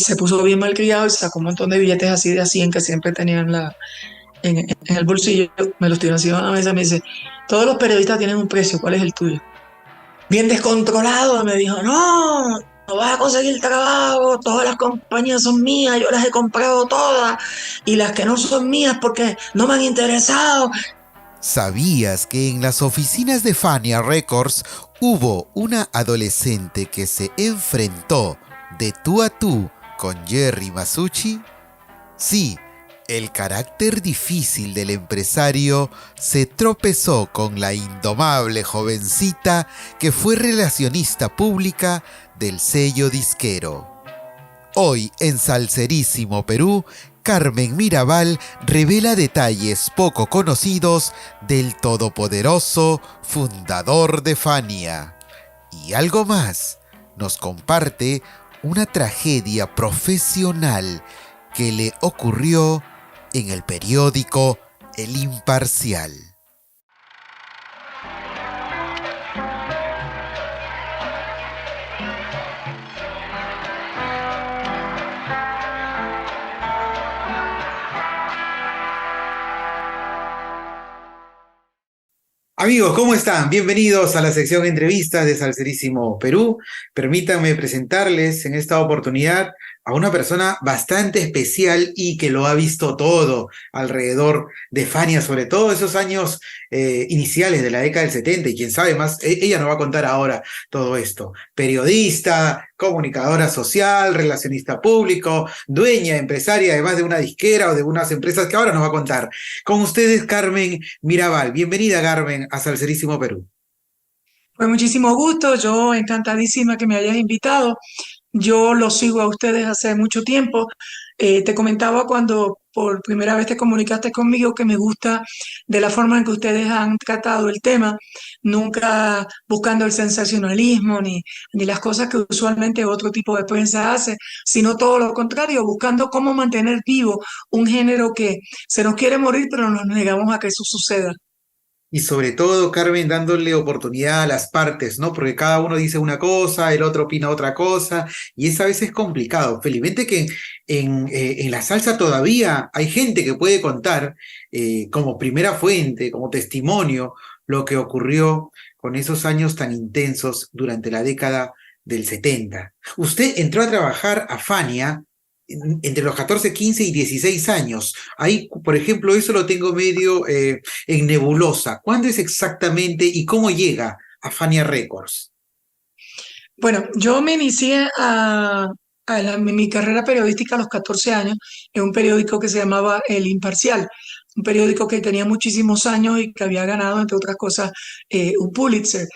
se puso bien malcriado y sacó un montón de billetes así de a 100 que siempre tenía en el bolsillo. Me los tiró encima de la mesa y me dice, todos los periodistas tienen un precio, ¿cuál es el tuyo? Bien descontrolado, me dijo, no, no vas a conseguir trabajo, todas las compañías son mías, yo las he comprado todas, y las que no son mías porque no me han interesado. ¿Sabías que en las oficinas de Fania Records hubo una adolescente que se enfrentó de tú a tú con Jerry Masucci? Sí, el carácter difícil del empresario se tropezó con la indomable jovencita que fue relacionista pública del sello disquero. Hoy en Salserísimo Perú, Carmen Mirabal revela detalles poco conocidos del todopoderoso fundador de Fania. Y algo más, nos comparte una tragedia profesional que le ocurrió en el periódico El Imparcial. Amigos, ¿cómo están? Bienvenidos a la sección entrevistas de Salserísimo Perú. Permítanme presentarles en esta oportunidad a una persona bastante especial y que lo ha visto todo alrededor de Fania, sobre todo esos años iniciales de la década del 70 y quién sabe más, ella nos va a contar ahora todo esto. Periodista, comunicadora social, relacionista público, dueña, empresaria, además de una disquera o de unas empresas que ahora nos va a contar. Con ustedes, Carmen Mirabal. Bienvenida, Carmen, a Salserísimo Perú. Pues muchísimo gusto, yo encantadísima que me hayas invitado. Yo los sigo a ustedes hace mucho tiempo. Te comentaba cuando por primera vez te comunicaste conmigo que me gusta de la forma en que ustedes han tratado el tema, nunca buscando el sensacionalismo ni las cosas que usualmente otro tipo de prensa hace, sino todo lo contrario, buscando cómo mantener vivo un género que se nos quiere morir, pero nos negamos a que eso suceda. Y sobre todo, Carmen, dándole oportunidad a las partes, ¿no? Porque cada uno dice una cosa, el otro opina otra cosa, y es a veces complicado. Felizmente que en la salsa todavía hay gente que puede contar como primera fuente, como testimonio, lo que ocurrió con esos años tan intensos durante la década del 70. Usted entró a trabajar a Fania entre los 14, 15 y 16 años. Ahí, por ejemplo, eso lo tengo medio en nebulosa. ¿Cuándo es exactamente y cómo llega a Fania Records? Bueno, yo me inicié mi carrera periodística a los 14 años en un periódico que se llamaba El Imparcial, un periódico que tenía muchísimos años y que había ganado, entre otras cosas, un Pulitzer,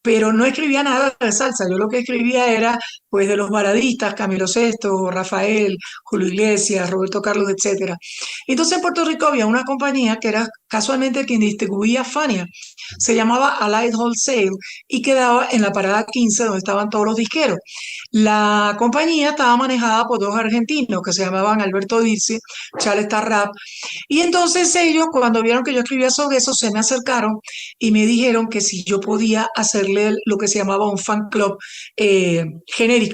pero no escribía nada de salsa. Yo lo que escribía era pues de los baladistas, Camilo Sesto, Rafael, Julio Iglesias, Roberto Carlos, etcétera. Entonces en Puerto Rico había una compañía que era casualmente quien distribuía Fania. Se llamaba Allied Wholesale y quedaba en la parada 15 donde estaban todos los disqueros. La compañía estaba manejada por dos argentinos que se llamaban Alberto Dirce, Charles Tarrap, y entonces ellos, cuando vieron que yo escribía sobre eso, se me acercaron y me dijeron que si yo podía hacerle lo que se llamaba un fan club genérico.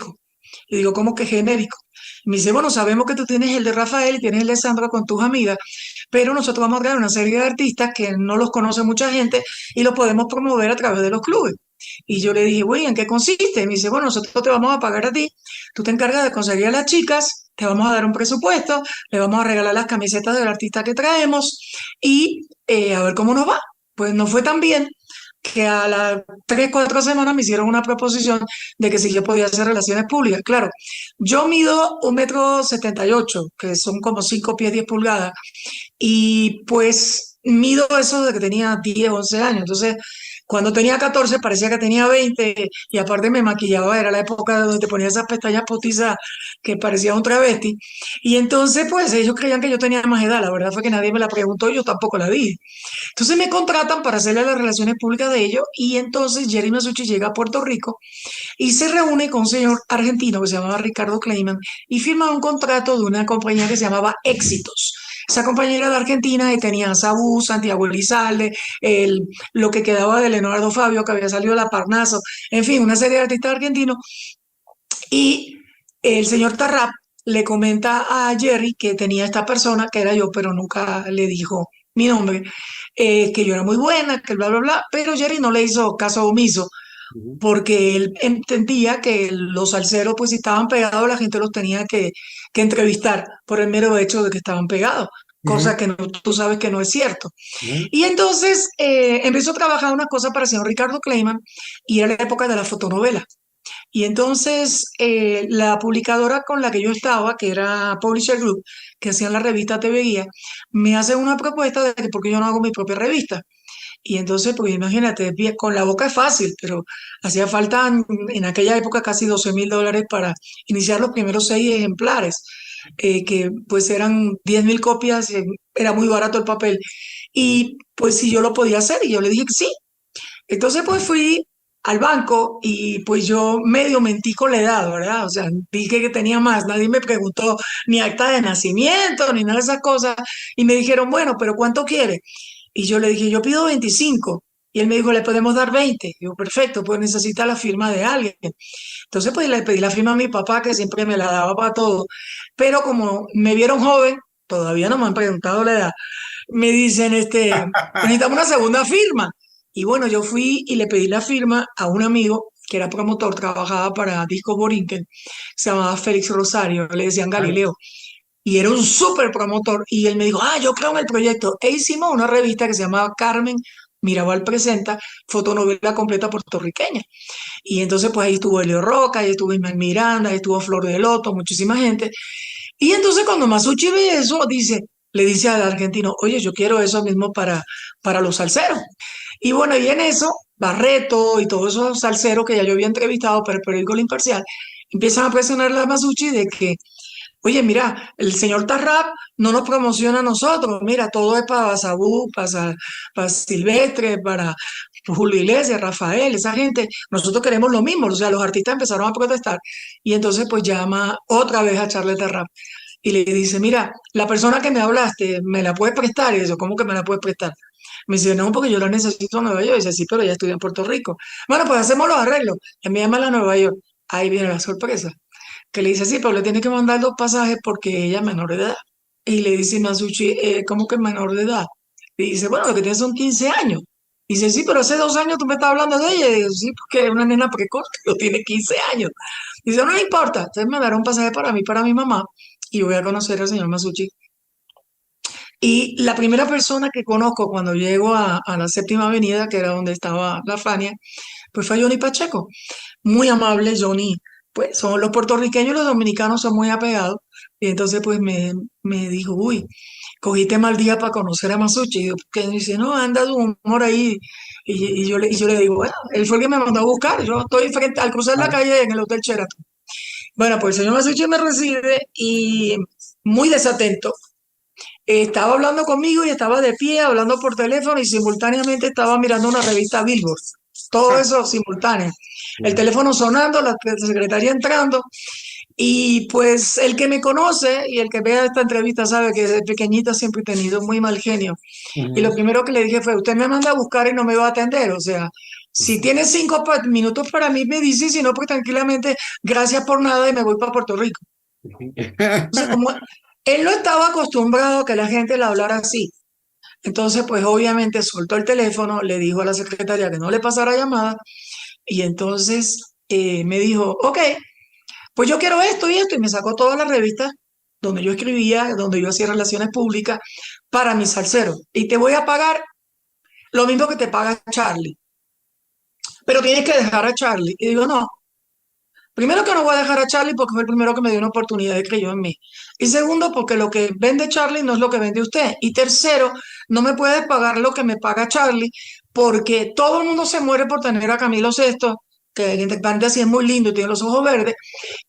Y digo, ¿cómo que genérico? Y me dice, bueno, sabemos que tú tienes el de Rafael y tienes el de Sandra con tus amigas, pero nosotros vamos a crear una serie de artistas que no los conoce mucha gente y los podemos promover a través de los clubes. Y yo le dije, bueno, ¿en qué consiste? Y me dice, bueno, nosotros te vamos a pagar a ti, tú te encargas de conseguir a las chicas, te vamos a dar un presupuesto, le vamos a regalar las camisetas del artista que traemos y a ver cómo nos va. Pues no fue tan bien que a las 3, 4 semanas me hicieron una proposición de que si yo podía hacer relaciones públicas. Claro, yo mido 1,78 m, que son como 5 pies 10 pulgadas, y pues mido eso desde que tenía 10, 11 años. Entonces, cuando tenía 14 parecía que tenía 20 y aparte me maquillaba, era la época donde te ponía esas pestañas postizas que parecía un travesti. Y entonces, pues ellos creían que yo tenía más edad. La verdad fue que nadie me la preguntó y yo tampoco la dije. Entonces me contratan para hacerle las relaciones públicas de ellos y entonces Jerry Masucci llega a Puerto Rico y se reúne con un señor argentino que se llamaba Ricardo Kleiman y firma un contrato de una compañía que se llamaba Éxitos. Esa compañía era de Argentina y tenía a Sabú, Santiago Elizalde, lo que quedaba de Leonardo Fabio, que había salido de La Parnaso, en fin, una serie de artistas argentinos. Y el señor Tarrap le comenta a Jerry que tenía esta persona, que era yo, pero nunca le dijo mi nombre, que yo era muy buena, que bla, bla, bla, pero Jerry no le hizo caso omiso Ujú, porque él entendía que los salseros, pues si estaban pegados, la gente los tenía que entrevistar por el mero hecho de que estaban pegados, cosa ujú, que tú sabes que no es cierto. ujú, Y entonces empezó a trabajar una cosa para el señor Ricardo Kleiman y era la época de la fotonovela. Y entonces la publicadora con la que yo estaba, que era Publisher Group, que hacían la revista TV Guía, me hace una propuesta de que por qué yo no hago mi propia revista. Y entonces, pues imagínate, con la boca es fácil, pero hacía falta en aquella época casi $12,000 para iniciar los primeros 6 ejemplares, que pues eran 10,000 copias, era muy barato el papel. ujú. Y pues si yo lo podía hacer, y yo le dije que sí. Entonces, pues fui al banco y pues yo medio mentí con la edad, ¿verdad? O sea, dije que tenía más, nadie me preguntó ni acta de nacimiento, ni nada de esas cosas. Y me dijeron, bueno, pero ¿cuánto quiere? Y yo le dije, yo pido 25. Y él me dijo, le podemos dar 20. Yo, perfecto, pues necesita la firma de alguien. Entonces, pues le pedí la firma a mi papá, que siempre me la daba para todo. Pero como me vieron joven, todavía no me han preguntado la edad, me dicen, necesitamos una segunda firma. Y bueno, yo fui y le pedí la firma a un amigo que era promotor, trabajaba para Disco Borinquen, se llamaba Félix Rosario, le decían Vale. Galileo y era un súper promotor. Y él me dijo, yo creo en el proyecto. E hicimos una revista que se llamaba Carmen Mirabal Presenta, fotonovela completa puertorriqueña. Y entonces, pues ahí estuvo Elio Roca, ahí estuvo Ismael Miranda, ahí estuvo Flor de Loto, muchísima gente. Y entonces, cuando Masucci ve eso, le dice al argentino, oye, yo quiero eso mismo para los salseros. Y bueno, y en eso, Barreto y todos esos salseros que ya yo había entrevistado para el periódico La Imparcial, empiezan a presionarle a Masucci de que oye, mira, el señor Tarrap no nos promociona a nosotros. Mira, todo es para Basabú, para Silvestre, para Julio Iglesias, Rafael, esa gente. Nosotros queremos lo mismo. O sea, los artistas empezaron a protestar. Y entonces, pues llama otra vez a Charles Tarrap y le dice: Mira, la persona que me hablaste, ¿me la puedes prestar? Y yo, ¿cómo que me la puedes prestar? Me dice: No, porque yo la necesito en Nueva York. Y dice: Sí, pero ella estudia en Puerto Rico. Bueno, pues hacemos los arreglos. Envíamela a Nueva York. Ahí viene la sorpresa que le dice, sí, pero le tiene que mandar 2 pasajes porque ella es menor de edad. Y le dice Masucci, ¿cómo que menor de edad? Y dice, bueno, lo que tiene son 15 años. Dice, sí, pero hace 2 años tú me estás hablando de ella. Y digo, sí, porque es una nena precoz, pero tiene 15 años. Dice, no me importa, entonces me dará un pasaje para mí, para mi mamá, y voy a conocer al señor Masucci. Y la primera persona que conozco cuando llego a la séptima avenida, que era donde estaba la Fania, pues fue Johnny Pacheco. Muy amable, Johnny. Pues son los puertorriqueños y los dominicanos son muy apegados. Y entonces pues me dijo, uy, cogiste mal día para conocer a Masucci. Y yo, que dice, no, anda de un humor ahí. Y yo le digo, bueno, él fue el que me mandó a buscar. Yo estoy frente al cruzar la Vale. calle en el Hotel Sheraton. Bueno, pues el señor Masucci me recibe y muy desatento. Estaba hablando conmigo y estaba de pie hablando por teléfono y simultáneamente estaba mirando una revista Billboard. Todo Ah, eso simultáneo. El ya. teléfono sonando, la secretaria entrando. Y pues el que me conoce y el que vea esta entrevista sabe que desde pequeñita siempre he tenido muy mal genio. Y lo Ujú, primero que le dije fue, usted me manda a buscar y no me va a atender. O sea, si ujú. tiene 5 minutos para mí, me dice, y si no, pues tranquilamente, gracias por nada y me voy para Puerto Rico. Entonces, como él no estaba acostumbrado a que la gente le hablara así, entonces, pues obviamente soltó el teléfono, le dijo a la secretaria que no le pasara llamada y entonces me dijo, ok, pues yo quiero esto y esto y me sacó todas las revistas donde yo escribía, donde yo hacía relaciones públicas para mis salseros y te voy a pagar lo mismo que te paga Charlie, pero tienes que dejar a Charlie. Y digo, no, primero que no voy a dejar a Charlie porque fue el primero que me dio una oportunidad y creyó en mí. Y segundo, porque lo que vende Charlie no es lo que vende usted. Y tercero, no me puede pagar lo que me paga Charlie porque todo el mundo se muere por tener a Camilo Sesto, que interpreta así es muy lindo y tiene los ojos verdes,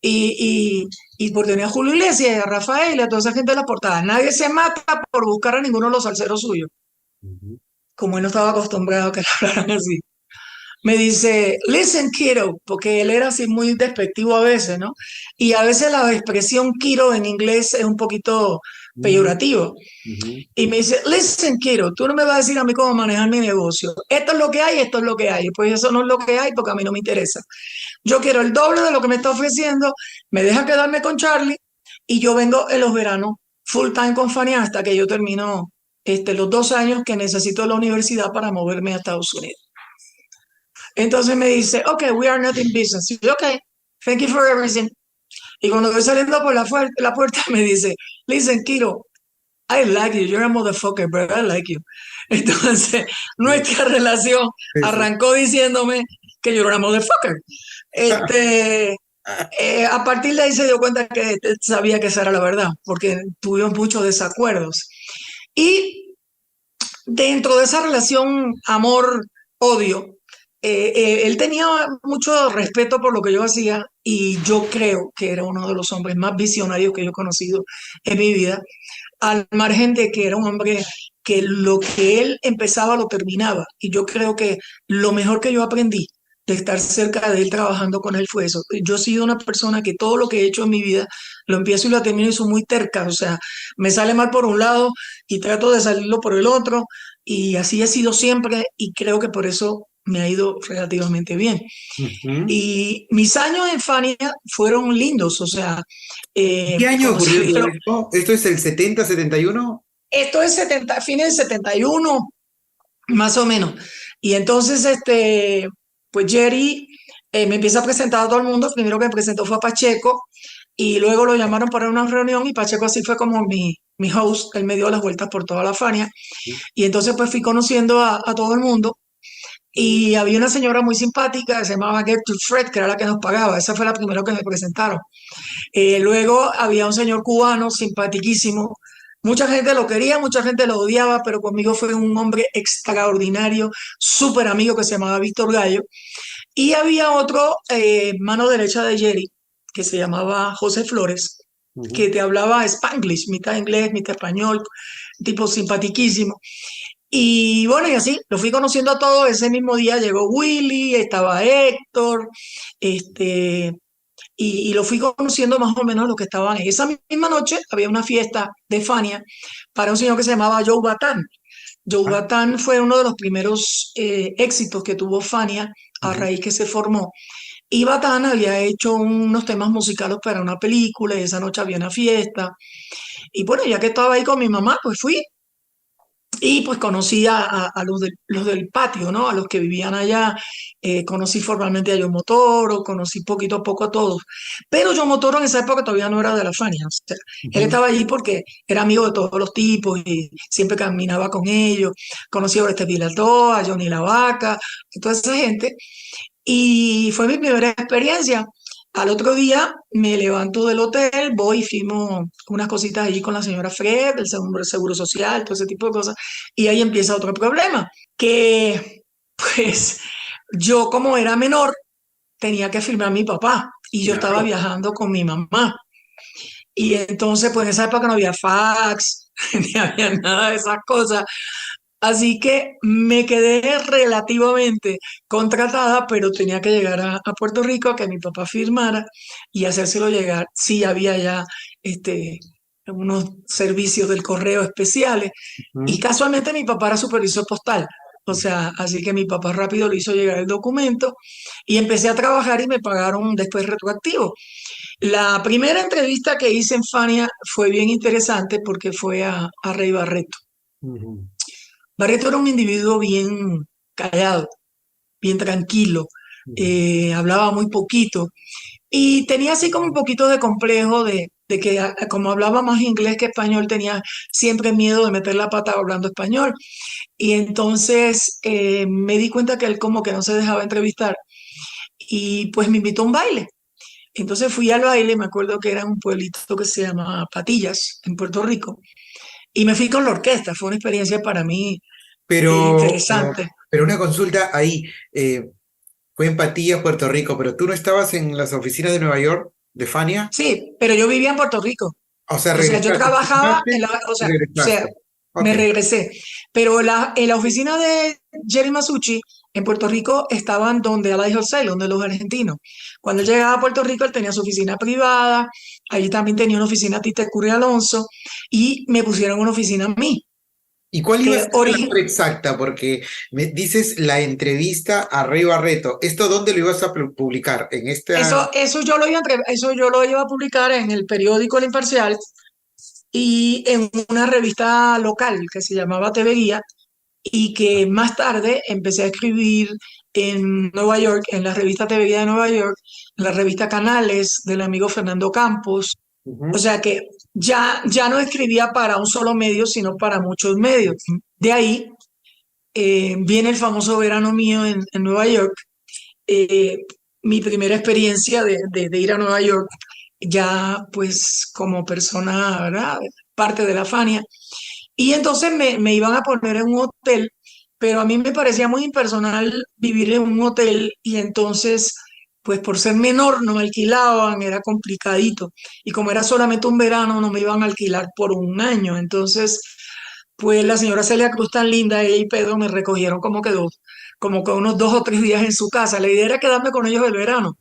y por tener a Julio Iglesias y a Rafael y a toda esa gente de la portada. Nadie se mata por buscar a ninguno de los salseros suyos, Ujú, como él no estaba acostumbrado a que le hablaran así. Me dice, listen, kiddo, porque él era así muy despectivo a veces, ¿no? Y a veces la expresión kiddo en inglés es un poquito ujú, peyorativo. ujú, Y me dice, listen, kiddo, tú no me vas a decir a mí cómo manejar mi negocio. Esto es lo que hay, esto es lo que hay. Pues eso no es lo que hay porque a mí no me interesa. Yo quiero el doble de lo que me está ofreciendo, me deja quedarme con Charlie y yo vengo en los veranos full time con Fania hasta que yo termino los 2 años que necesito la universidad para moverme a Estados Unidos. Entonces me dice, ok, we are not in business. Y yo, ok, thank you for everything. Y cuando voy saliendo por la puerta me dice, listen, Kiro, I like you, you're a motherfucker, but I like you. Entonces, nuestra relación Sí, sí. arrancó diciéndome que yo era motherfucker. Este, a partir de ahí se dio cuenta que sabía que esa era la verdad, porque tuvimos muchos desacuerdos. Y dentro de esa relación amor-odio, él tenía mucho respeto por lo que yo hacía y yo creo que era uno de los hombres más visionarios que yo he conocido en mi vida, al margen de que era un hombre que lo que él empezaba lo terminaba. Y yo creo que lo mejor que yo aprendí de estar cerca de él trabajando con él fue eso. Yo he sido una persona que todo lo que he hecho en mi vida lo empiezo y lo termino y soy muy terca. O sea, me sale mal por un lado y trato de salirlo por el otro. Y así he sido siempre y creo que por eso me ha ido relativamente bien. Ujú. Y mis años en Fania fueron lindos, o sea, ¿Qué año conocí, ocurrió todo esto? ¿Esto es el 70, 71? esto es fines del 71, más o menos. Y entonces, pues Jerry me empieza a presentar a todo el mundo. Primero que me presentó fue a Pacheco y luego lo llamaron para una reunión y Pacheco así fue como mi host. Él me dio las vueltas por toda la Fania. Y entonces pues fui conociendo a todo el mundo. Y había una señora muy simpática que se llamaba Gertrude Fred, que era la que nos pagaba. Esa fue la primera que me presentaron. Luego había un señor cubano simpaticísimo. Mucha gente lo quería, mucha gente lo odiaba, pero conmigo fue un hombre extraordinario, súper amigo que se llamaba Víctor Gallo. Y había otro, mano derecha de Jerry, que se llamaba José Flores, que Ujú. te hablaba Spanglish, mitad inglés, mitad español, tipo simpaticísimo. Y bueno, y así, lo fui conociendo a todos. Ese mismo día llegó Willy, estaba Héctor, este, y lo fui conociendo más o menos lo que estaban. Esa misma noche había una fiesta de Fania para un señor que se llamaba Joe Batán. Joe Ah, Batán fue uno de los primeros éxitos que tuvo Fania a ujú. raíz que se formó. Y Batán había hecho unos temas musicales para una película y esa noche había una fiesta. Y bueno, ya que estaba ahí con mi mamá, pues fui. Y pues conocí a los del patio, ¿no? A los que vivían allá. Conocí formalmente a John Motoro, conocí poquito a poco a todos. Pero John Motoro en esa época todavía no era de la Fania. O sea, él Ujú. estaba allí porque era amigo de todos los tipos y siempre caminaba con ellos. Conocí a Oreste Pilató, a Johnny La Vaca, a toda esa gente. Y fue mi primera experiencia. Al otro día me levanto del hotel, voy y firmo unas cositas allí con la señora Fred, el seguro social, todo ese tipo de cosas. Y ahí empieza otro problema, que pues yo como era menor tenía que firmar a mi papá y yo estaba Claro. viajando con mi mamá. Y entonces pues en esa época no había fax, ni había nada de esas cosas. Así que me quedé relativamente contratada, pero tenía que llegar a Puerto Rico a que mi papá firmara y hacérselo llegar. Sí, había ya este, unos servicios del correo especiales y Ujú. casualmente mi papá era supervisor postal. O sea, así que mi papá rápido le hizo llegar el documento y empecé a trabajar y me pagaron después retroactivo. La primera entrevista que hice en Fania fue bien interesante porque fue a Rey Barreto. Ujú. Barreto era un individuo bien callado, bien tranquilo, Ujú. hablaba muy poquito y tenía así como un poquito de complejo de que como hablaba más inglés que español, tenía siempre miedo de meter la pata hablando español. Y entonces me di cuenta que él como que no se dejaba entrevistar y pues me invitó a un baile. Entonces fui al baile, me acuerdo que era en un pueblito que se llama Patillas, en Puerto Rico, y me fui con la orquesta. Fue una experiencia para mí bien Pero, interesante. pero una consulta ahí, fue en Patillas, Puerto Rico, pero tú no estabas en las oficinas de Nueva York, de Fania, Sí, pero yo vivía en Puerto Rico. o sea, O sea, yo regresaste, trabajaba firmaste y o sea, regresaste. Ok. me regresé. Pero en la oficina de Jerry Masucci en Puerto Rico estaban donde Alain José, donde los argentinos. Cuando él llegaba a Puerto Rico, él tenía su oficina privada, allí también tenía una oficina Tite Curry Alonso, y me pusieron una oficina a mí. ¿Y cuál iba a que ser la hora exacta? Porque me dices la entrevista a Rey Barreto. ¿Esto dónde lo ibas a publicar? En esta... eso yo lo iba a publicar en el periódico El Imparcial y en una revista local que se llamaba TV Guía y que más tarde empecé a escribir en Nueva York, en la revista TV Guía de Nueva York, en la revista Canales del amigo Fernando Campos. O Ujú, sea que ya no escribía para un solo medio, sino para muchos medios. De ahí viene el famoso verano mío en Nueva York, eh, mi primera experiencia de ir a Nueva York, ya pues como persona, ¿verdad? Parte de la Fania. Y entonces me iban a poner en un hotel, pero a mí me parecía muy impersonal vivir en un hotel y entonces, pues por ser menor no me alquilaban, era complicadito. Y como era solamente un verano, no me iban a alquilar por un año. Entonces, pues la señora Celia Cruz tan linda, ella y Pedro me recogieron como que unos 2 o 3 días en su casa. La idea era quedarme con ellos el verano.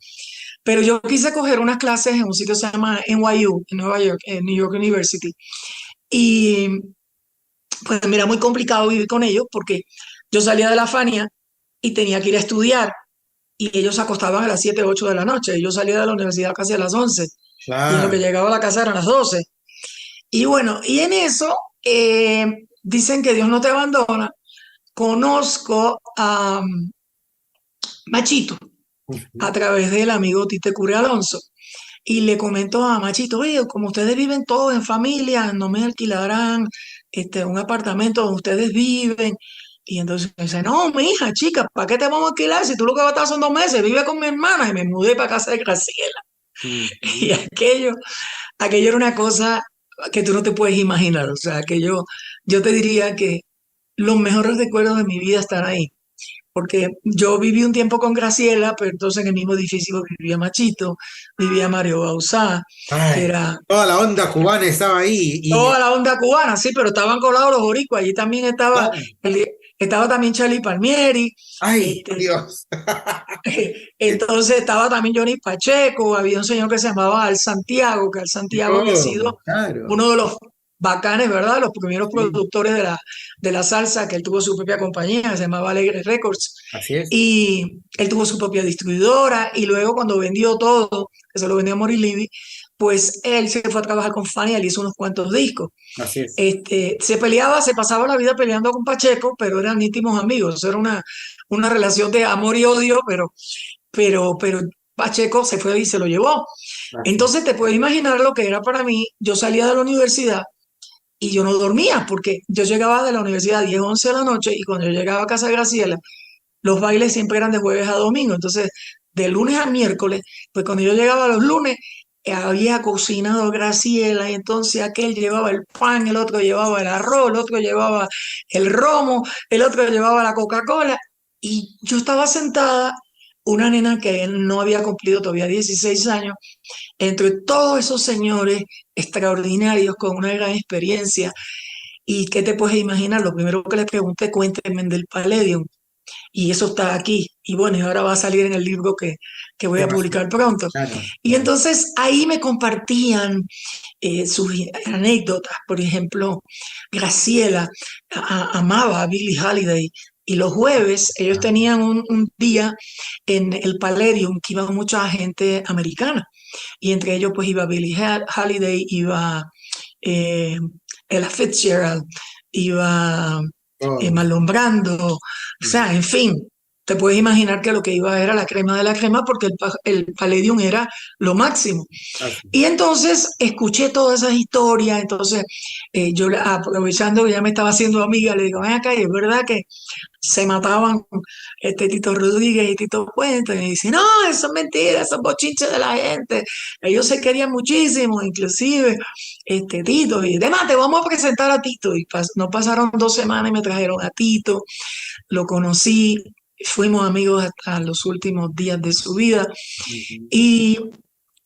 Pero yo quise coger unas clases en un sitio que se llama NYU, en Nueva York, en New York University. Y pues me era muy complicado vivir con ellos porque yo salía de la Fania y tenía que ir a estudiar y ellos se acostaban a las 7 8 de la noche y yo salía de la universidad casi a las 11 y en lo que claro. llegaba a la casa eran las 12. Y bueno, y en eso dicen que Dios no te abandona. Conozco a Machito a Ujú. través del amigo Tite Cure Alonso y le comento a Machito, oye, como ustedes viven todos en familia, no me alquilarán un apartamento donde ustedes viven. Y entonces me dice, no, mi hija, chica, ¿para qué te vamos a alquilar si tú lo que vas a estar son 2 meses? Vive con mi hermana y me mudé para casa de Graciela. Y Ujú. aquello era una cosa que tú no te puedes imaginar. O sea, yo te diría que los mejores recuerdos de mi vida están ahí. Porque yo viví un tiempo con Graciela, pero entonces en el mismo edificio vivía Machito, vivía Mario Bauzá, que Ay, era toda la onda cubana estaba ahí y... toda la onda cubana, sí, pero estaban colados los boricuas. Allí también Claro. estaba también Charlie Palmieri, Ay, este, Dios. entonces estaba también Johnny Pacheco, había un señor que se llamaba Al Santiago, que Al Santiago había No, sido claro. uno de los bacanes, ¿verdad? Los primeros Sí, productores de la salsa, que él tuvo su propia compañía, se llamaba Alegre Records, así es. y él tuvo su propia distribuidora, y luego cuando vendió todo, que se lo vendió a Maurice Levy, pues él se fue a trabajar con Fania, él hizo unos cuantos discos. Así es. Se pasaba la vida peleando con Pacheco, pero eran íntimos amigos, era una relación de amor y odio, pero Pacheco se fue y se lo llevó. Así es. Entonces te puedes imaginar lo que era para mí. Yo salía de la universidad y yo no dormía porque yo llegaba de la universidad a 10 11 de la noche y cuando yo llegaba a casa de Graciela, los bailes siempre eran de jueves a domingo. Entonces, de lunes a miércoles, pues cuando yo llegaba los lunes, había cocinado Graciela y entonces aquel llevaba el pan, el otro llevaba el arroz, el otro llevaba el romo, el otro llevaba la Coca-Cola y yo estaba sentada, una nena que no había cumplido todavía 16 años, entre todos esos señores extraordinarios con una gran experiencia. ¿Y qué te puedes imaginar? Lo primero que les pregunté, cuéntenme del Palladium. Y eso está aquí. Y bueno, y ahora va a salir en el libro que voy ¿Qué a pasó? publicar pronto. Claro, Y claro. entonces ahí me compartían sus anécdotas. Por ejemplo, Graciela amaba a Billie Holiday. Y los jueves ellos Ah, tenían un día en el Palladium que iba mucha gente americana. Y entre ellos pues iba Billie Holiday, iba eh, Ella Fitzgerald, iba todo. Marlon Brando, o sea, en fin, te puedes imaginar que lo que iba era la crema de la crema porque el Palladium era lo máximo. Así Y es. entonces escuché todas esas historias, entonces aprovechando que ya me estaba haciendo amiga, le digo, ven acá, y es verdad que se mataban Tito Rodríguez y Tito Puente. Y me dice, no, eso es mentira, esos bochinches de la gente. Ellos se querían muchísimo, inclusive Tito. Y además, te vamos a presentar a Tito. Y no pasaron 2 semanas y me trajeron a Tito. Lo conocí, fuimos amigos hasta los últimos días de su vida. Ujú, Y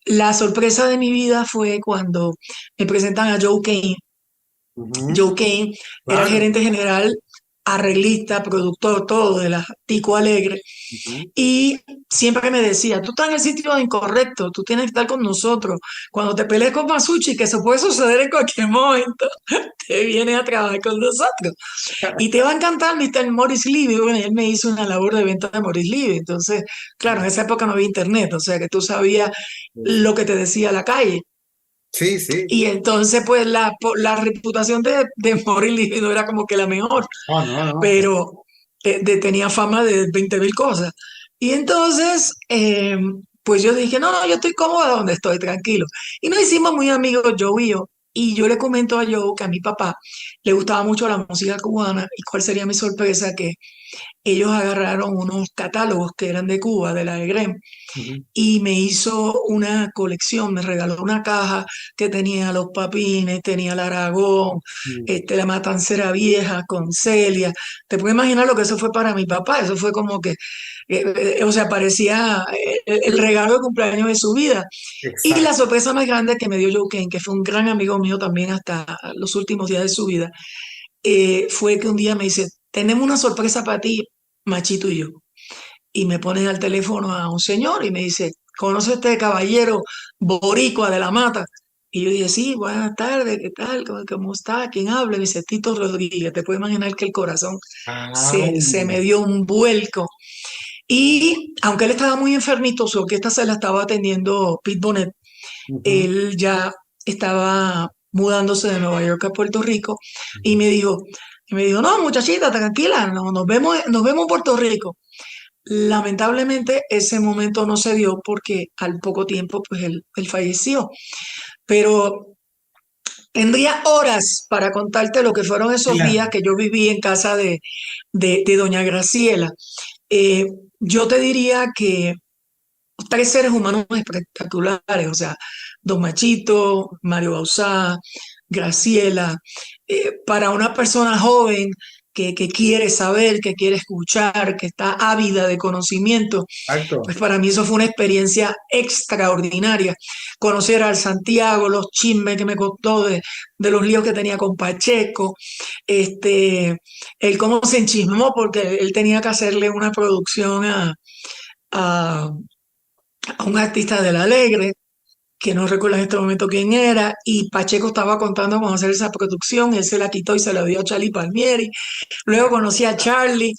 la sorpresa de mi vida fue cuando me presentan a Joe Kane. ujú. Joe Kane era Claro. gerente general arreglista, productor, todo de la Tico Alegre. Ujú. Y siempre me decía, tú estás en el sitio incorrecto, tú tienes que estar con nosotros. Cuando te pelees con Masucci, que eso puede suceder en cualquier momento, te vienes a trabajar con nosotros. Y te va a encantar Mr. Morris Levy. Bueno, él me hizo una labor de venta de Morris Levy. Entonces, claro, en esa época no había internet, o sea que tú sabías lo que te decía la calle. Sí, sí. Y entonces, pues la reputación de Morris Levy no era como que la mejor, Oh, no, no. pero tenía fama de 20.000 cosas. Y entonces, pues yo dije, no, no, yo estoy cómoda donde estoy, tranquilo. Y nos hicimos muy amigos, Joe y yo. Y yo le comento a Joe que a mi papá le gustaba mucho la música cubana y cuál sería mi sorpresa que ellos agarraron unos catálogos que eran de Cuba, de la EGREM, Ujú. y me hizo una colección, me regaló una caja que tenía Los Papines, tenía el Aragón, Mm. la Matancera Vieja con Celia. Te puedes imaginar lo que eso fue para mi papá, eso fue como que, o sea, parecía el regalo de cumpleaños de su vida. Y la Exacto. sorpresa más grande que me dio Joe Kane, que fue un gran amigo mío también hasta los últimos días de su vida, fue que un día me dice, tenemos una sorpresa para ti, Machito y yo, y me ponen al teléfono a un señor y me dice, ¿conoce a este caballero boricua de la Mata? Y yo dije, sí, buenas tardes, ¿qué tal? ¿Cómo está? ¿Quién habla? Y me dice, Tito Rodríguez. Te puedes imaginar que el corazón se Ay. me dio un vuelco. Y aunque él estaba muy enfermito, su orquesta se la estaba atendiendo Pete Bonet, Ujú. él ya estaba mudándose de Nueva York a Puerto Rico y me dijo, no, muchachita, tranquila, nos vemos en Puerto Rico. Lamentablemente ese momento no se dio porque al poco tiempo pues él falleció. Pero tendría horas para contarte lo que fueron esos días Claro. que yo viví en casa de doña Graciela. Eh, yo te diría que tres seres humanos espectaculares, o sea, Don Machito, Mario Bauzá, Graciela, para una persona joven que quiere saber, que quiere escuchar, que está ávida de conocimiento, Exacto. pues para mí eso fue una experiencia extraordinaria. Conocer al Santiago, los chismes que me contó de los líos que tenía con Pacheco, este, él cómo se enchismó porque él tenía que hacerle una producción a, a un artista del Alegre, que no recuerdo en este momento quién era, y Pacheco estaba contando cómo hacer esa producción, él se la quitó y se la dio a Charlie Palmieri, luego conocí a Charlie,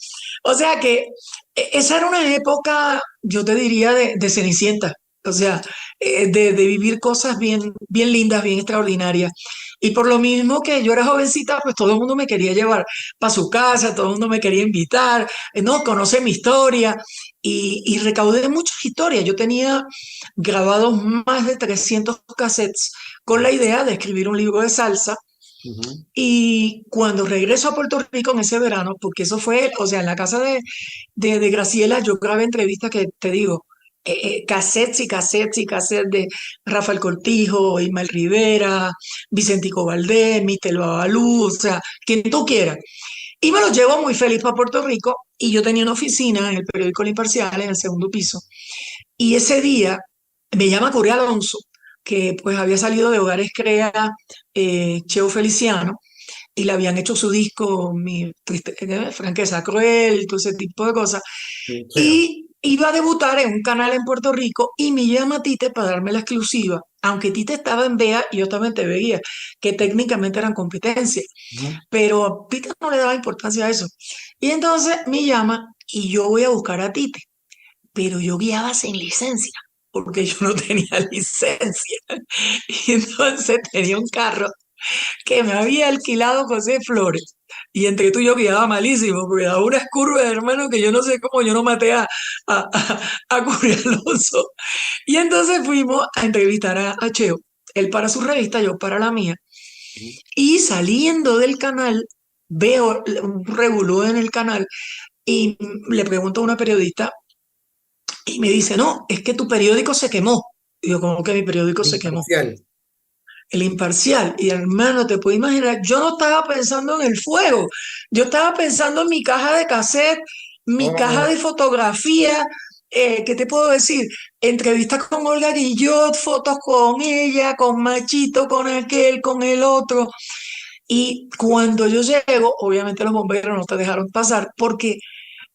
o sea que esa era una época, yo te diría, de Cenicienta, o sea, de vivir cosas bien, bien lindas, bien extraordinarias. Y por lo mismo que yo era jovencita, pues todo el mundo me quería llevar para su casa, todo el mundo me quería invitar, no, conoce mi historia y recaudé muchas historias. Yo tenía grabados más de 300 cassettes con la idea de escribir un libro de salsa Ujú. y cuando regreso a Puerto Rico en ese verano, porque eso fue, o sea, en la casa de Graciela, yo grabé entrevistas que te digo, cassettes y cassettes y cassettes de Rafael Cortijo, Ismael Rivera, Vicentico Valdés, Mitel Babalú, o sea, quien tú quieras. Y me los llevo muy feliz para Puerto Rico y yo tenía una oficina en el periódico El Imparcial, en el segundo piso. Y ese día me llama Corey Alonso, que pues había salido de Hogares Crea, Cheo Feliciano, y le habían hecho su disco, Franqueza Cruel, todo ese tipo de cosas. Sí, Cheo. Y iba a debutar en un canal en Puerto Rico y me llama Tite para darme la exclusiva, aunque Tite estaba en BEA y yo estaba en TV Guía, que técnicamente eran competencia, Ujú. pero a Tite no le daba importancia a eso. Y entonces me llama y yo voy a buscar a Tite, pero yo guiaba sin licencia, porque yo no tenía licencia. Y entonces tenía un carro que me había alquilado José Flores. Y entre tú y yo quedaba malísimo, porque daba unas curvas, hermano, que yo no sé cómo yo no maté a Curi Alonso. Y entonces fuimos a entrevistar a Cheo, él para su revista, yo para la mía. Ujú. Y saliendo del canal, veo un revolú en el canal y le pregunto a una periodista y me dice, no, es que tu periódico se quemó. Y yo, como que mi periódico se quemó? Imparcial. El Imparcial. Y hermano, te puedes imaginar, yo no estaba pensando en el fuego, yo estaba pensando en mi caja de cassette, mi caja Oh, de fotografía, ¿qué te puedo decir? Entrevistas con Olga Guillot, fotos con ella, con Machito, con aquel, con el otro. Y cuando yo llego, obviamente los bomberos no te dejaron pasar porque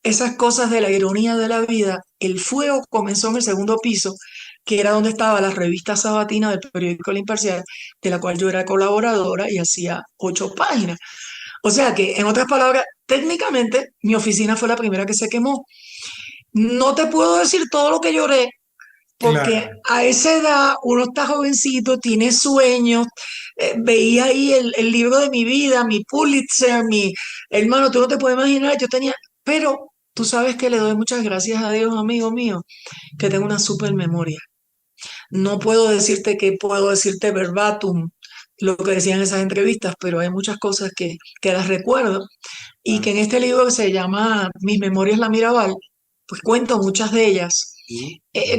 esas cosas de la ironía de la vida, el fuego comenzó en el segundo piso, que era donde estaba la revista sabatina del periódico El Imparcial, de la cual yo era colaboradora y hacía 8 páginas. O sea que, en otras palabras, técnicamente mi oficina fue la primera que se quemó. No te puedo decir todo lo que lloré, porque Claro. a esa edad uno está jovencito, tiene sueños, veía ahí el libro de mi vida, mi Pulitzer, mi hermano, tú no te puedes imaginar, yo tenía, pero tú sabes que le doy muchas gracias a Dios, amigo mío, que tengo una super memoria. No puedo decirte que puedo decirte verbatim lo que decían en esas entrevistas, pero hay muchas cosas que las recuerdo y que en este libro que se llama Mis Memorias La Mirabal, pues cuento muchas de ellas,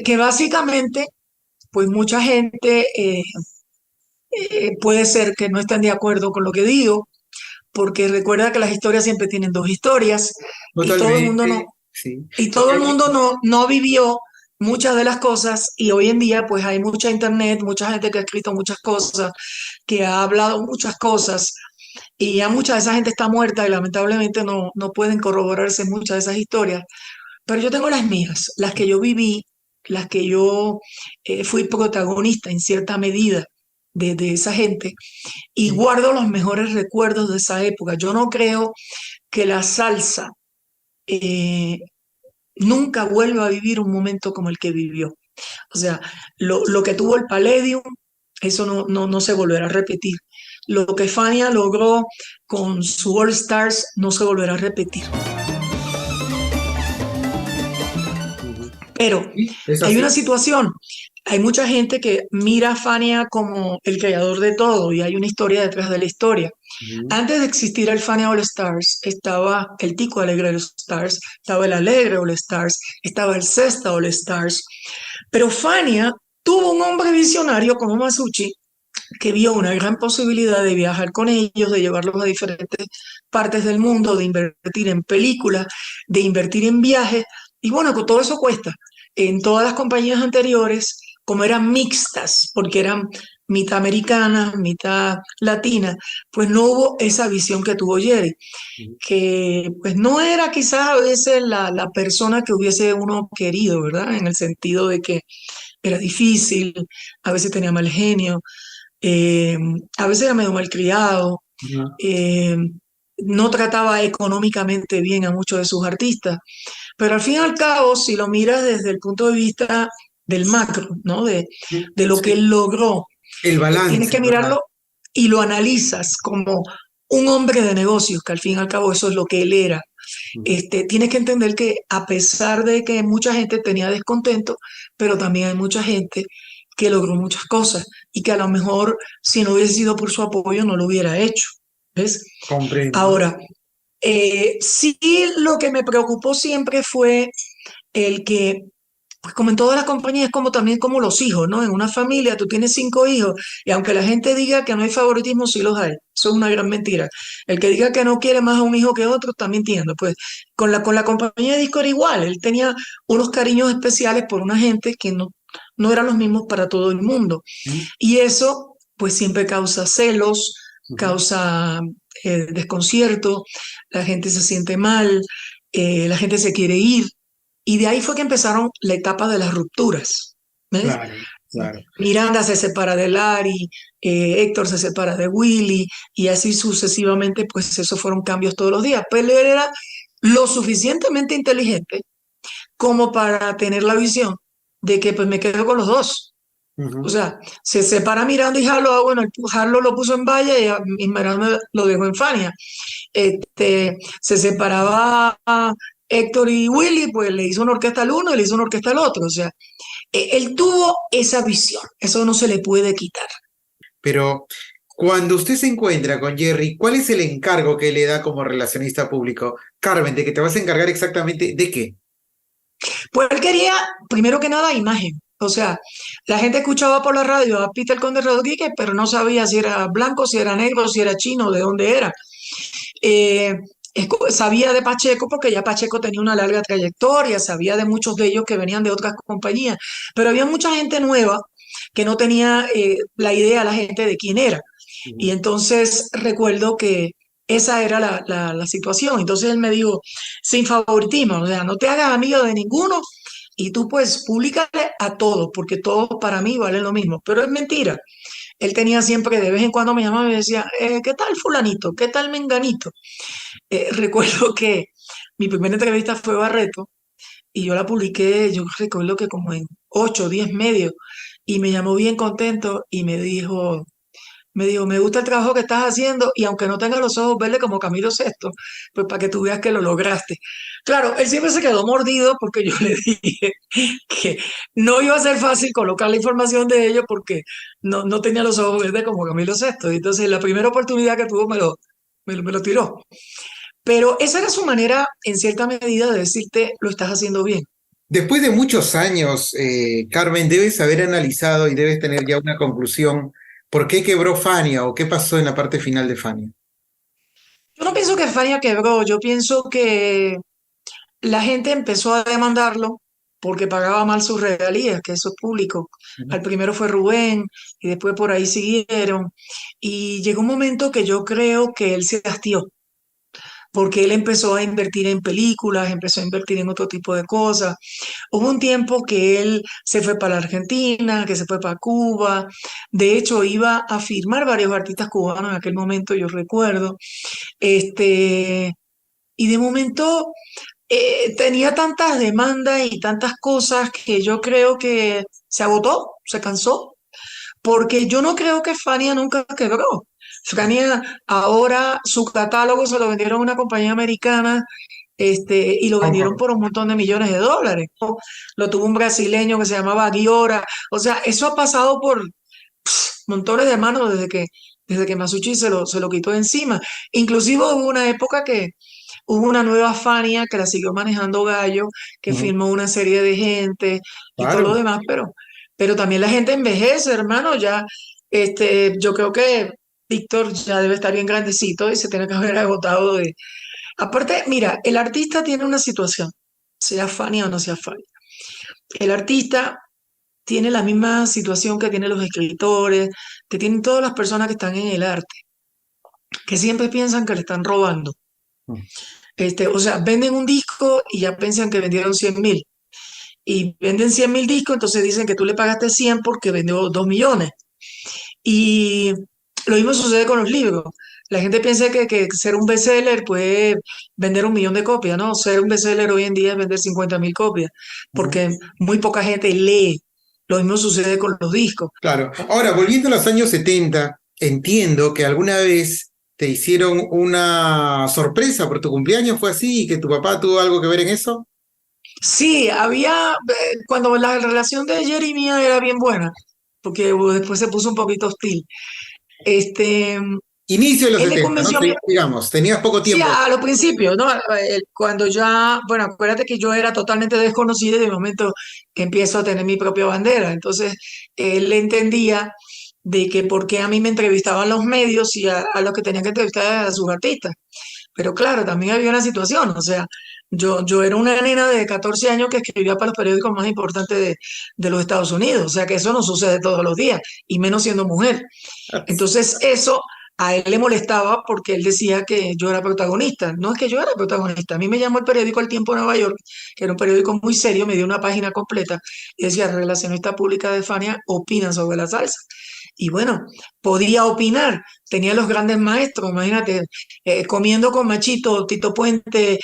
que básicamente pues mucha gente puede ser que no estén de acuerdo con lo que digo, porque recuerda que las historias siempre tienen dos historias y todo el mundo no, Totalmente, sí. y todo el mundo Totalmente. no vivió muchas de las cosas y hoy en día pues hay mucha internet, mucha gente que ha escrito muchas cosas, que ha hablado muchas cosas y ya mucha de esa gente está muerta y lamentablemente no pueden corroborarse muchas de esas historias, pero yo tengo las mías, las que yo viví, las que yo fui protagonista en cierta medida de esa gente y Sí. guardo los mejores recuerdos de esa época. Yo no creo que la salsa eh, nunca vuelva a vivir un momento como el que vivió. O sea, lo que tuvo el Palladium, eso no se volverá a repetir. Lo que Fania logró con su All Stars no se volverá a repetir. Ujú. Pero Sí, es hay una así. situación, hay mucha gente que mira a Fania como el creador de todo y hay una historia detrás de la historia. Ujú. Antes de existir el Fania All Stars, estaba el Tico Alegre All Stars, estaba el Alegre All Stars, estaba el Cesta All Stars, pero Fania tuvo un hombre visionario como Masucci que vio una gran posibilidad de viajar con ellos, de llevarlos a diferentes partes del mundo, de invertir en películas, de invertir en viajes, y bueno, que todo eso cuesta. En todas las compañías anteriores, como eran mixtas, porque eran mitad americanas, mitad latina, pues no hubo esa visión que tuvo Jerry, Ujú. que pues no era quizás a veces la persona que hubiese uno querido, ¿verdad? En el sentido de que era difícil, a veces tenía mal genio, eh, a veces era medio malcriado, Ujú. eh, no trataba económicamente bien a muchos de sus artistas, pero al fin y al cabo, si lo miras desde el punto de vista del macro, ¿no? De lo que Sí. él logró, El tienes balance, que ¿verdad? mirarlo y lo analizas como un hombre de negocios, que al fin y al cabo eso es lo que él era. Ujú. Tienes que entender que a pesar de que mucha gente tenía descontento, pero también hay mucha gente que logró muchas cosas y que a lo mejor si no hubiese sido por su apoyo no lo hubiera hecho. ¿Ves? Comprendo. Ahora, sí lo que me preocupó siempre fue el que pues como en todas las compañías, como también como los hijos, ¿no? En una familia tú tienes 5 hijos y aunque la gente diga que no hay favoritismo, sí los hay. Eso es una gran mentira. El que diga que no quiere más a un hijo que otro, está mintiendo. Pues con la compañía de disco era igual. Él tenía unos cariños especiales por una gente que no eran los mismos para todo el mundo. Ujú. Y eso pues siempre causa celos, Ujú. causa desconcierto, la gente se siente mal, la gente se quiere ir. Y de ahí fue que empezaron la etapa de las rupturas. ¿Ves? Claro, claro. Miranda se separa de Larry, Héctor se separa de Willy, y así sucesivamente, pues esos fueron cambios todos los días. Pero él era lo suficientemente inteligente como para tener la visión de que pues me quedo con los dos. O Ujú. sea, se separa Miranda y Harlow, bueno, Harlow lo puso en Valla y Miranda lo dejó en Fania. Se separaba Héctor y Willy, pues le hizo una orquesta al uno y le hizo una orquesta al otro. O sea, él tuvo esa visión, eso no se le puede quitar. Pero cuando usted se encuentra con Jerry, ¿cuál es el encargo que le da como relacionista público? Carmen, ¿de que te vas a encargar exactamente de qué? Pues él quería, primero que nada, imagen. O sea, la gente escuchaba por la radio a Peter Conde Rodríguez, pero no sabía si era blanco, si era negro, si era chino, de dónde era. Eh, Sabía de Pacheco porque ya Pacheco tenía una larga trayectoria, sabía de muchos de ellos que venían de otras compañías, pero había mucha gente nueva que no tenía la idea la gente de quién era. Y Ujú. entonces recuerdo que esa era la situación. Entonces él me dijo, sin favoritismo, o sea, no te hagas amigo de ninguno y tú pues públicale a todos, porque todos para mí valen lo mismo. Pero es mentira. Él tenía siempre, de vez en cuando me llamaba y me decía, ¿qué tal fulanito? ¿Qué tal menganito? Recuerdo que mi primera entrevista fue Barreto y yo la publiqué, yo recuerdo que como en 8 o 10 medios y me llamó bien contento y me dijo, me gusta el trabajo que estás haciendo y aunque no tenga los ojos verdes como Camilo Sesto, pues para que tú veas que lo lograste. Claro, él siempre se quedó mordido porque yo le dije que no iba a ser fácil colocar la información de ellos porque no tenía los ojos verdes como Camilo Sesto. Y entonces la primera oportunidad que tuvo me lo tiró. Pero esa era su manera, en cierta medida, de decirte, lo estás haciendo bien. Después de muchos años, Carmen, debes haber analizado y debes tener ya una conclusión. ¿Por qué quebró Fania o qué pasó en la parte final de Fania? Yo no pienso que Fania quebró, yo pienso que la gente empezó a demandarlo porque pagaba mal sus regalías, que eso es público. Ujú. Al primero fue Rubén y después por ahí siguieron. Y llegó un momento que yo creo que él se hastió, porque él empezó a invertir en películas, empezó a invertir en otro tipo de cosas. Hubo un tiempo que él se fue para la Argentina, que se fue para Cuba. De hecho, iba a firmar varios artistas cubanos en aquel momento, yo recuerdo. Este, y de momento tenía tantas demandas y tantas cosas que yo creo que se agotó, se cansó, porque yo no creo que Fania nunca quebró. Fania ahora su catálogo se lo vendieron a una compañía americana y lo vendieron Concord. por un montón de millones de dólares. Lo tuvo un brasileño que se llamaba Guiora. O sea, eso ha pasado por montones de manos desde que Masucci se lo quitó de encima. Inclusive hubo una época que hubo una nueva Fania que la siguió manejando Gallo, que Ujú. firmó una serie de gente y todo lo Claro. demás, pero también la gente envejece, hermano. Ya, yo creo que Víctor ya debe estar bien grandecito y se tiene que haber agotado de... Aparte, mira, el artista tiene una situación, sea Fania o no sea Fania. El artista tiene la misma situación que tienen los escritores, que tienen todas las personas que están en el arte, que siempre piensan que le están robando. Ujú. O sea, venden un disco y ya piensan que vendieron 100.000. Y venden 100.000 discos, entonces dicen que tú le pagaste 100 porque vendió 2 millones. Y lo mismo sucede con los libros. La gente piensa que ser un bestseller puede vender 1 millón de copias, ¿no? Ser un bestseller hoy en día es vender 50.000 copias, Ujú. porque muy poca gente lee. Lo mismo sucede con los discos. Claro. Ahora, volviendo a los años 70, entiendo que alguna vez te hicieron una sorpresa por tu cumpleaños, ¿fue así? ¿Y que tu papá tuvo algo que ver en eso? Sí, cuando la relación de Jerry y mía era bien buena, porque después se puso un poquito hostil. Este, Inicio de los él le 70, ¿no? convenció a mi, Digamos, tenías poco sí, tiempo. a los principios, ¿no? Cuando ya, bueno, acuérdate que yo era totalmente desconocida y de momento que empiezo a tener mi propia bandera. Entonces, él entendía de que por qué a mí me entrevistaban los medios y a los que tenían que entrevistar a sus artistas. Pero claro, también había una situación, o sea, yo era una nena de 14 años que escribía para los periódicos más importantes de los Estados Unidos, o sea que eso no sucede todos los días, y menos siendo mujer. Entonces eso a él le molestaba porque él decía que yo era protagonista. No es que yo era protagonista, a mí me llamó el periódico El Tiempo de Nueva York, que era un periódico muy serio, me dio una página completa y decía, relacionista pública de Fania opina sobre la salsa. Y bueno, podía opinar, tenía los grandes maestros, imagínate, comiendo con Machito, Tito Puente,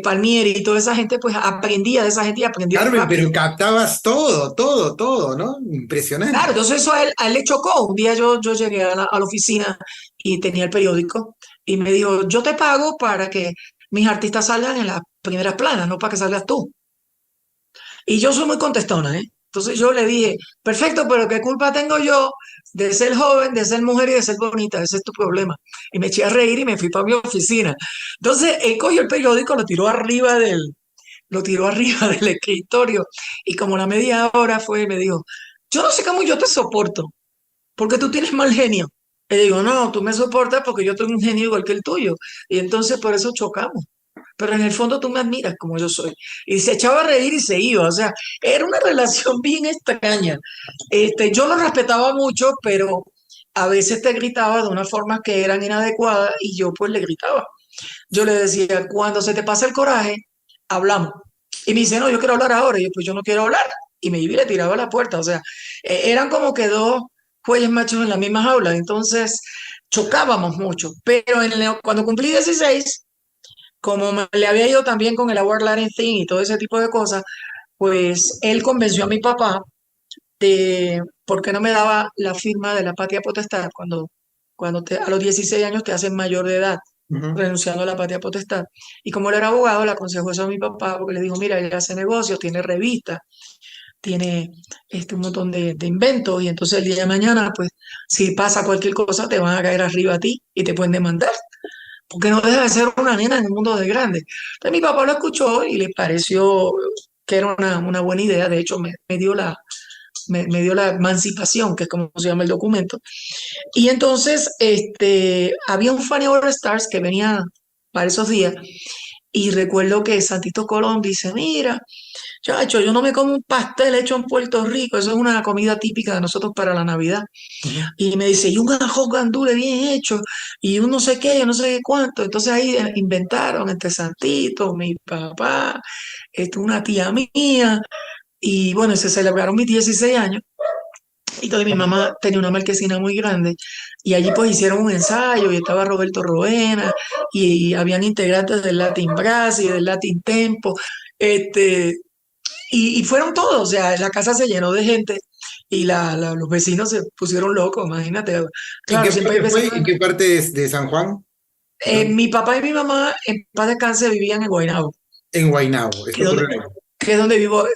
Palmieri y toda esa gente, pues aprendía de esa gente y aprendía Carmen, pero rápido. captabas todo, todo, todo, ¿no? Claro, Impresionante. entonces eso a él le chocó. Un día yo llegué a la oficina y tenía el periódico y me dijo, yo te pago para que mis artistas salgan en las primeras planas, no para que salgas tú. Y yo soy muy contestona, ¿eh? Entonces yo le dije, perfecto, pero ¿qué culpa tengo yo de ser joven, de ser mujer y de ser bonita? Ese es tu problema. Y me eché a reír y me fui para mi oficina. Entonces él cogió el periódico, lo tiró arriba del escritorio y como la media hora fue, me dijo, yo no sé cómo yo te soporto, porque tú tienes mal genio. Y digo, no, tú me soportas porque yo tengo un genio igual que el tuyo. Y entonces por eso chocamos. pero en el fondo tú me admiras como yo soy. Y se echaba a reír y se iba, o sea, era una relación bien extraña. Yo lo respetaba mucho, pero a veces te gritaba de una forma que eran inadecuadas y yo pues le gritaba. Yo le decía, cuando se te pasa el coraje, hablamos. Y me dice, no, yo quiero hablar ahora. Y yo, pues yo no quiero hablar. Y me iba y le tiraba a la puerta. O sea, eran como que dos jueyes machos en la misma jaula. Entonces, chocábamos mucho. Pero cuando cumplí 16, como le había ido también con el Award Latin Thing y todo ese tipo de cosas, pues él convenció a mi papá de por qué no me daba la firma de la patria potestad a los 16 años te hacen mayor de edad, Ujú. renunciando a la patria potestad. Y como él era abogado, le aconsejó eso a mi papá, porque le dijo, mira, él hace negocios, tiene revistas, tiene un montón de inventos, y entonces el día de mañana, pues, si pasa cualquier cosa, te van a caer arriba a ti y te pueden demandar, porque no deja de ser una nena en el mundo de grande. Entonces mi papá lo escuchó y le pareció que era una buena idea, de hecho me dio la emancipación, que es como se llama el documento. Y entonces había un Funny All Stars que venía para esos días y recuerdo que Santito Colón dice, mira, chacho, yo no me como un pastel hecho en Puerto Rico, eso es una comida típica de nosotros para la Navidad. Ujú. Y me dice, y un arroz gandule bien hecho, y un no sé qué, yo no sé qué cuánto. Entonces ahí inventaron entre Santito, mi papá, una tía mía, y bueno, se celebraron mis 16 años. Y entonces mi mamá tenía una marquesina muy grande y allí pues hicieron un ensayo y estaba Roberto Roena y habían integrantes del Latin Brass y del Latin Tempo, este, y fueron todos, o sea, la casa se llenó de gente y los vecinos se pusieron locos, imagínate. ¿En Claro, qué siempre hay parte fue? vecinos. ¿En qué parte de San Juan? ¿Perdón? Mi papá y mi mamá en paz descanse vivían en Guaynabo, En Guaynabo, que esto es ocurrió donde, ahí. que es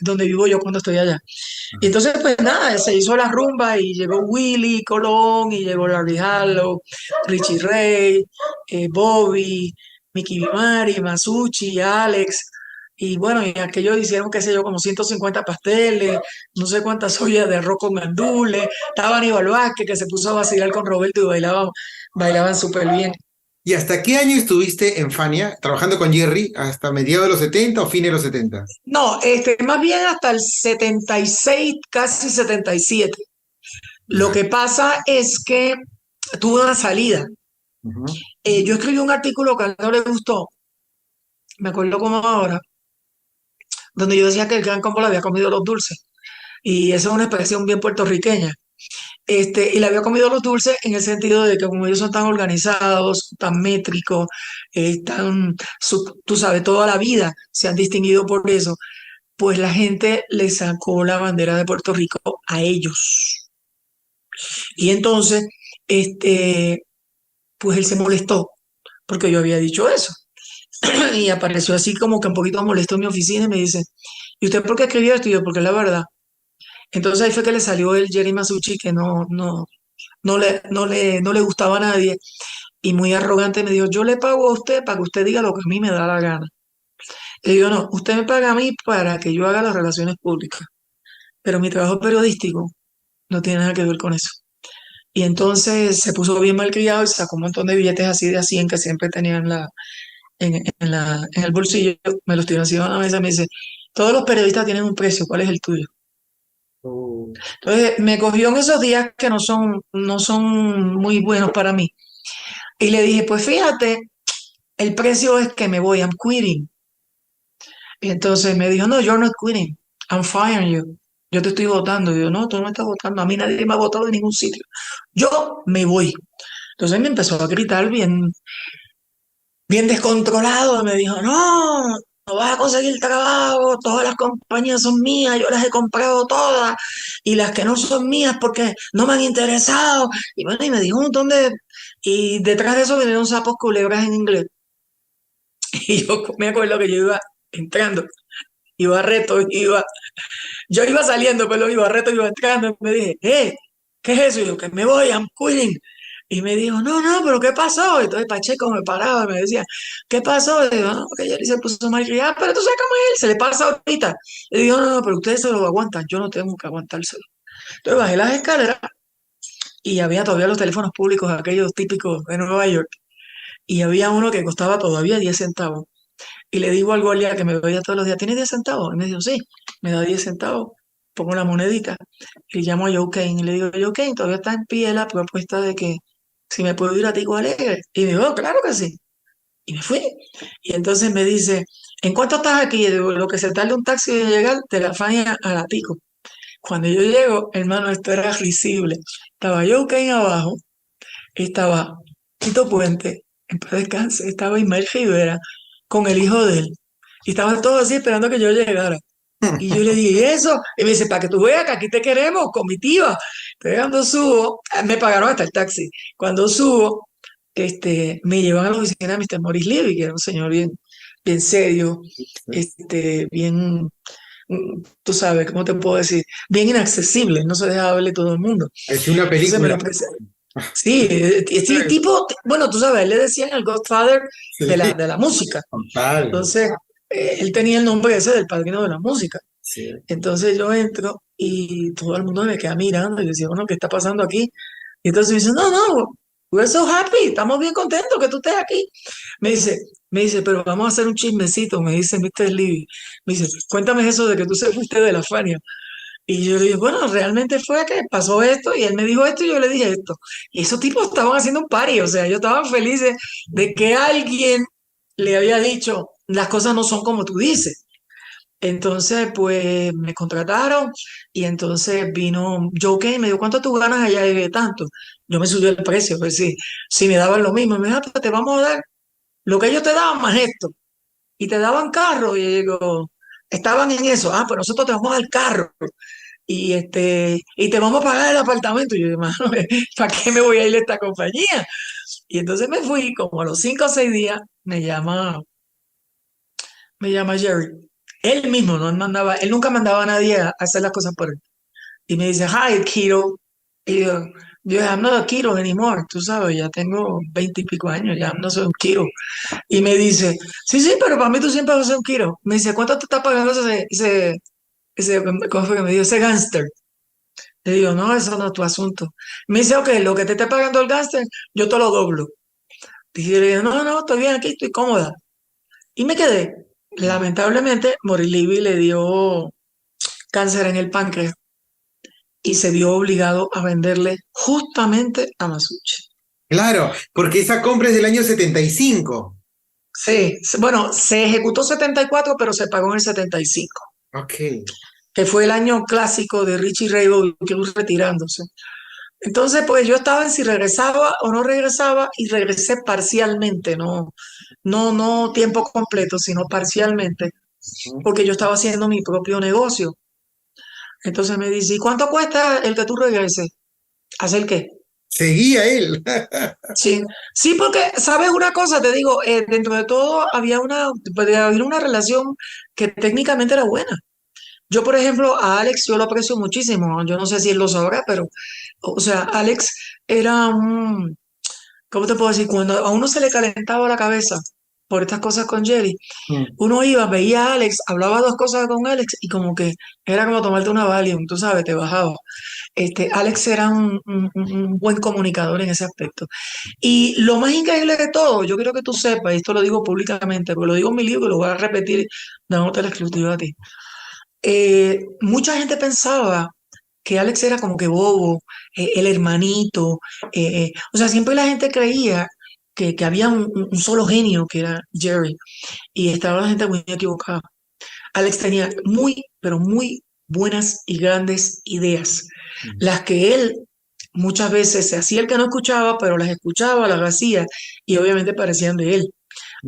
donde vivo yo cuando estoy allá. Y Ajá. entonces, pues nada, se hizo la rumba y llegó Willy Colón y llegó Larry Harlow, Richie Ray, Bobby, Mickey Vimari, Masucci, Alex. Y bueno, y aquellos hicieron, qué sé yo, como 150 pasteles, no sé cuántas ollas de arroz con gandules. Estaba Aníbal Vázquez, que se puso a vacilar con Roberto y bailaban súper bien. ¿Y hasta qué año estuviste en Fania trabajando con Jerry? ¿Hasta mediados de los 70 o fines de los 70? No, más bien hasta el 76, casi 77. Lo Ya. que pasa es que tuve una salida. Ujú. Yo escribí un artículo que a él no le gustó, me acuerdo como ahora, donde yo decía que el gran combo le había comido los dulces. Y esa es una expresión bien puertorriqueña. Y le había comido los dulces en el sentido de que como ellos son tan organizados, tan métricos, tú sabes, toda la vida se han distinguido por eso, pues la gente le sacó la bandera de Puerto Rico a ellos. Y entonces, este, pues él se molestó porque yo había dicho eso. Y apareció así como que un poquito molesto en mi oficina y me dice, ¿y usted por qué escribió esto? Y yo, porque es la verdad. Entonces ahí fue que le salió el Jerry Masucci que no le gustaba a nadie y muy arrogante me dijo, yo le pago a usted para que usted diga lo que a mí me da la gana. Y yo, no, usted me paga a mí para que yo haga las relaciones públicas, pero mi trabajo periodístico no tiene nada que ver con eso. Y entonces se puso bien malcriado y sacó un montón de billetes así de a 100 que siempre tenía en el bolsillo, me los tiró encima de la mesa y me dice, todos los periodistas tienen un precio, ¿cuál es el tuyo? Oh. Entonces me cogió en esos días que no son muy buenos para mí. Y le dije, pues fíjate, el precio es que me voy, I'm quitting. Y entonces me dijo, no, you're not quitting, I'm firing you. Yo te estoy votando. Y yo, no, tú no me estás votando, a mí nadie me ha votado en ningún sitio. Yo me voy. Entonces me empezó a gritar bien descontrolado, me dijo, no, no vas a conseguir trabajo, todas las compañías son mías, yo las he comprado todas, y las que no son mías porque no me han interesado. Y bueno, y me dijo un montón y detrás de eso vinieron sapos culebras en inglés. Y yo me acuerdo que yo iba entrando, iba reto, yo iba saliendo, pero iba reto, iba entrando, y me dije, ¿qué es eso? Y yo, que me voy, I'm quitting. Y me dijo, no, no, pero ¿qué pasó? Entonces Pacheco me paraba y me decía, ¿qué pasó? Y digo, no, porque Jerry se puso mal criado, pero tú sabes cómo es él, se le pasa ahorita. Y digo, no, no, pero ustedes se lo aguantan, yo no tengo que aguantárselo. Entonces bajé las escaleras y había todavía los teléfonos públicos, aquellos típicos de Nueva York, y había uno que costaba todavía 10 centavos. y le digo al guardia que me veía todos los días, ¿tienes 10 centavos? Y me dijo, sí, me da 10 centavos, pongo la monedita y llamo a Joe Kane y le digo, Joe Kane, todavía está en pie la propuesta de que si me puedo ir a Tico Alegre. Y me dijo, "Oh, claro que sí". Y me fui. Y entonces me dice, ¿en cuánto estás aquí? Y digo, lo que se tarda un taxi de llegar de la Fania a la Tico. Cuando yo llego, hermano, esto era risible. Estaba Joe Kane abajo, estaba Tito Puente, en paz descanse, estaba Ismael Rivera con el hijo de él. Y estaban todos así esperando que yo llegara. Y yo le dije, ¿y eso? Y me dice, para que tú veas que aquí te queremos, comitiva. Pero cuando subo, me pagaron hasta el taxi. Cuando subo, me llevan a la oficina de Mr. Maurice Levy, que era un señor bien, bien serio, bien, tú sabes, ¿cómo te puedo decir? Bien inaccesible, no se deja hablarle todo el mundo. Es una Entonces me lo película. presenta. Sí, sí, tipo, bueno, tú sabes, él le decían el Godfather Sí, de la música. total. Entonces, él tenía el nombre ese del padrino de la música. Sí. Entonces yo entro y todo el mundo me queda mirando y yo decía, bueno, ¿qué está pasando aquí? Y entonces me dice, no, no, we're so happy, estamos bien contentos que tú estés aquí. Me dice, me dice, pero vamos a hacer un chismecito, me dice Mr. Levy. Me dice, cuéntame eso de que tú se fuiste de la Fania. Y yo le dije, bueno, realmente fue que pasó esto y él me dijo esto y yo le dije esto. Y esos tipos estaban haciendo un party, o sea, ellos estaban felices de que alguien le había dicho, las cosas no son como tú dices. Entonces, pues me contrataron y entonces vino Joe Kane y me dijo, ¿cuánto tú ganas allá? Y dije, tanto. Yo me subí el precio, pues sí, si me daban lo mismo. Y me dijo, "Ah, pues te vamos a dar lo que ellos te daban más esto. Y te daban carro. Y yo digo, estaban en eso. Ah, pues nosotros te vamos a dar carro. Y te vamos a pagar el apartamento. Y yo digo, "Mano, ¿para qué me voy a ir a esta compañía?". Y entonces me fui, como a los 5 o 6 días, me llama Jerry. Él mismo no mandaba, él nunca mandaba a nadie a hacer las cosas por él. Y me dice, hi, keto. Y yo, I'm not a keto anymore, tú sabes, ya tengo 20 y pico años, ya no soy un keto. Y me dice, sí, sí, pero para mí tú siempre vas a ser un keto. Me dice, ¿cuánto te está pagando ¿cómo fue que me dijo? Ese gánster. Le digo, no, eso no es tu asunto. Me dice, ok, lo que te esté pagando el gánster, yo te lo doblo. Y yo le digo, no, no, estoy bien aquí, estoy cómoda. Y me quedé. Lamentablemente, Morilivi le dio cáncer en el páncreas y se vio obligado a venderle justamente a Masucci. Claro, porque esa compra es del año 75. Sí, bueno, se ejecutó 74, pero se pagó en el 75, Ok. que fue el año clásico de Richie Ray Bobby retirándose. Entonces, pues yo estaba en si regresaba o no regresaba y regresé parcialmente, no tiempo completo, sino parcialmente, porque yo estaba haciendo mi propio negocio. Entonces me dice, ¿y cuánto cuesta el que tú regreses? ¿Hacer qué? Seguía él. Sí, sí, porque, ¿sabes una cosa? Te digo, dentro de todo podía haber una relación que técnicamente era buena. Yo, por ejemplo, a Alex yo lo aprecio muchísimo. Yo no sé si él lo sabrá, pero, o sea, Alex era ¿cómo te puedo decir? Cuando a uno se le calentaba la cabeza por estas cosas con Jerry, uno iba, veía a Alex, hablaba dos cosas con Alex y como que era como tomarte una Valium, tú sabes, te bajaba. Alex era un buen comunicador en ese aspecto. Y lo más increíble de todo, yo quiero que tú sepas, y esto lo digo públicamente, porque lo digo en mi libro y lo voy a repetir dándote la exclusiva a ti. Mucha gente pensaba que Alex era como que bobo, el hermanito, o sea, siempre la gente creía que había un solo genio que era Jerry, y estaba la gente muy equivocada. Alex tenía muy, pero muy buenas y grandes ideas, las que él muchas veces se hacía el que no escuchaba, pero las escuchaba, las hacía, y obviamente parecían de él.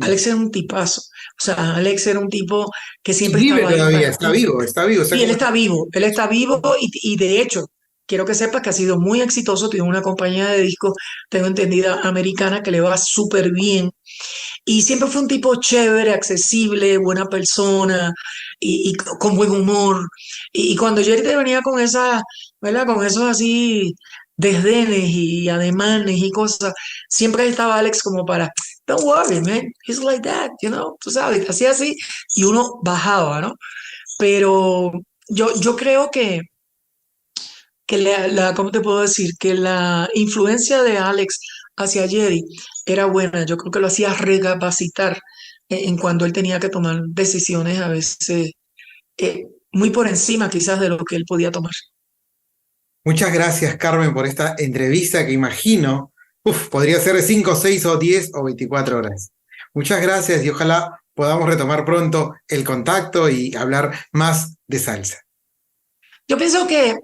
Alex era un tipazo, o sea, Alex era un tipo que Y siempre vive estaba ahí todavía, para está ti. vivo, está vivo. Está Sí, como... él está vivo y de hecho, quiero que sepas que ha sido muy exitoso, tiene una compañía de discos, tengo entendida, americana, que le va súper bien. Y siempre fue un tipo chévere, accesible, buena persona y con buen humor. Y cuando Jerry te venía con esa, ¿verdad? Con esos así desdenes y ademanes y cosas, siempre estaba Alex como para, don't worry, man, he's like that, tú sabes, hacía así y uno bajaba, ¿no? Pero yo creo que ¿cómo te puedo decir? Que la influencia de Alex hacia Jerry era buena. Yo creo que lo hacía recapacitar en cuando él tenía que tomar decisiones a veces muy por encima quizás de lo que él podía tomar. Muchas gracias, Carmen, por esta entrevista que imagino, podría ser de 5, 6 o 10 o 24 horas. Muchas gracias y ojalá podamos retomar pronto el contacto y hablar más de salsa. Yo pienso que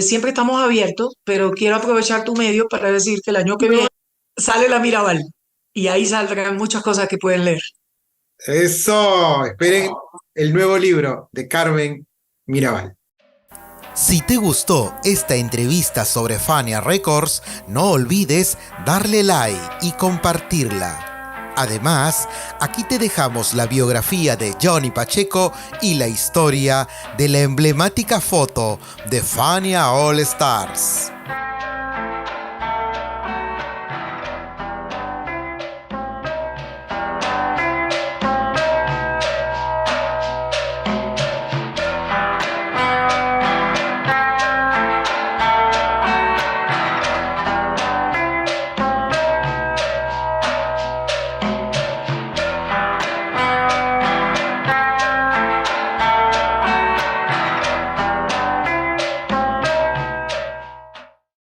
siempre estamos abiertos, pero quiero aprovechar tu medio para decir que el año que viene sale la Mirabal y ahí saldrán muchas cosas que pueden leer. Eso, esperen el nuevo libro de Carmen Mirabal. Si te gustó esta entrevista sobre Fania Records, no olvides darle like y compartirla. Además, aquí te dejamos la biografía de Johnny Pacheco y la historia de la emblemática foto de Fania All Stars.